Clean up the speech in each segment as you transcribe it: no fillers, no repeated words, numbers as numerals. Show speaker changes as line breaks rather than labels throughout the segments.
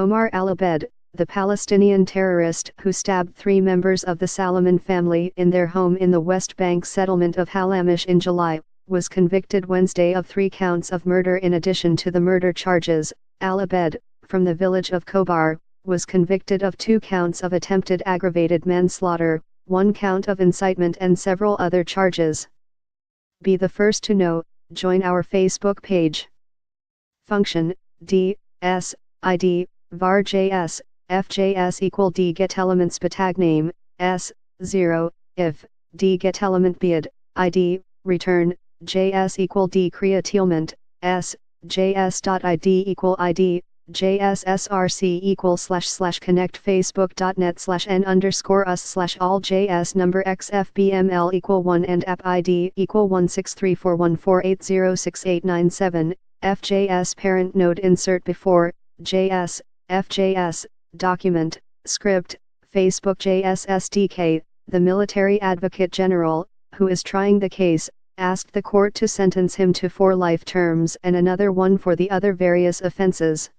Omar al-Abed, the Palestinian terrorist who stabbed 3 members of the Salomon family in their home in the West Bank settlement of Halamish in July, was convicted Wednesday of 3 counts of murder in addition to the murder charges. Al-Abed, from the village of Khobar, was convicted of 2 counts of attempted aggravated manslaughter, 1 count of incitement and several other charges. Be the first to know. Join our Facebook page. Function, D, S, ID, var JS, fjs equal D get elements tag name, S, 0, if, D get element bid, ID, return, JS equal D createlment, S, JS.id equal ID, JSSRC equal / connect facebook.net /n _ us / all JS number XFBML equal 1 and app ID equal 1634148068997, FJS parent node insert before, JS, FJS, document, script, Facebook JS SDK. The military advocate general, who is trying the case, asked the court to sentence him to 4 life terms and another 1 for the other various offenses.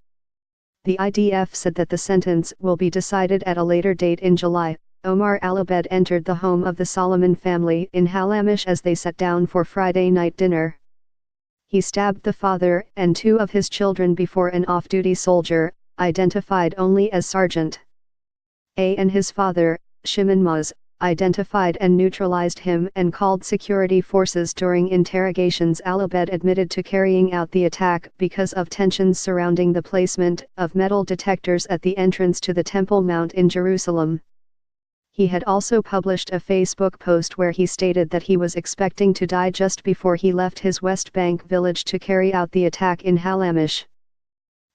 The IDF said that the sentence will be decided at a later date in July. Omar al-Abed entered the home of the Salomon family in Halamish as they sat down for Friday night dinner. He stabbed the father and 2 of his children before an off-duty soldier, identified only as Sergeant A, and his father, Shimon Muz, identified and neutralized him and called security forces during interrogations. Al-Abed admitted to carrying out the attack because of tensions surrounding the placement of metal detectors at the entrance to the Temple Mount in Jerusalem. He had also published a Facebook post where he stated that he was expecting to die just before he left his West Bank village to carry out the attack in Halamish.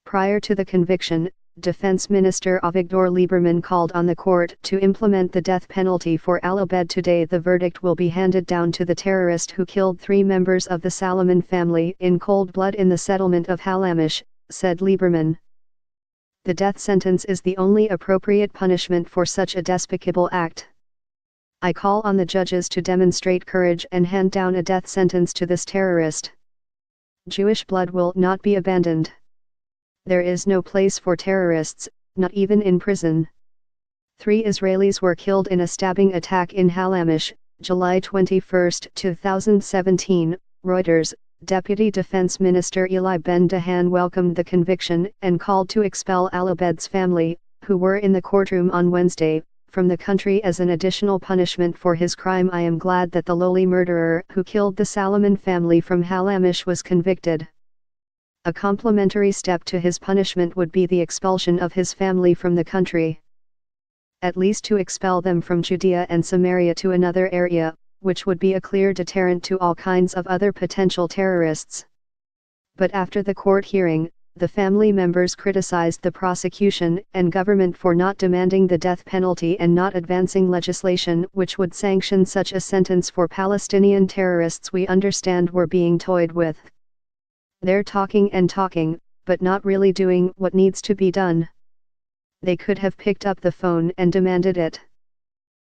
Prior to the conviction, Defense Minister Avigdor Lieberman called on the court to implement the death penalty for Al-Abed. Today the verdict will be handed down to the terrorist who killed 3 members of the Salomon family in cold blood in the settlement of Halamish, said Lieberman. The death sentence is the only appropriate punishment for such a despicable act. I call on the judges to demonstrate courage and hand down a death sentence to this terrorist. Jewish blood will not be abandoned. There is no place for terrorists, not even in prison. 3 Israelis were killed in a stabbing attack in Halamish, July 21, 2017, Reuters. Deputy Defense Minister Eli Ben-Dahan welcomed the conviction and called to expel Al-Abed's family, who were in the courtroom on Wednesday, from the country as an additional punishment for his crime. I am glad that the lowly murderer who killed the Salomon family from Halamish was convicted. A complementary step to his punishment would be the expulsion of his family from the country. At least to expel them from Judea and Samaria to another area, which would be a clear deterrent to all kinds of other potential terrorists. But after the court hearing, the family members criticized the prosecution and government for not demanding the death penalty and not advancing legislation which would sanction such a sentence for Palestinian terrorists. We understand we're being toyed with. They're talking and talking, but not really doing what needs to be done. They could have picked up the phone and demanded it.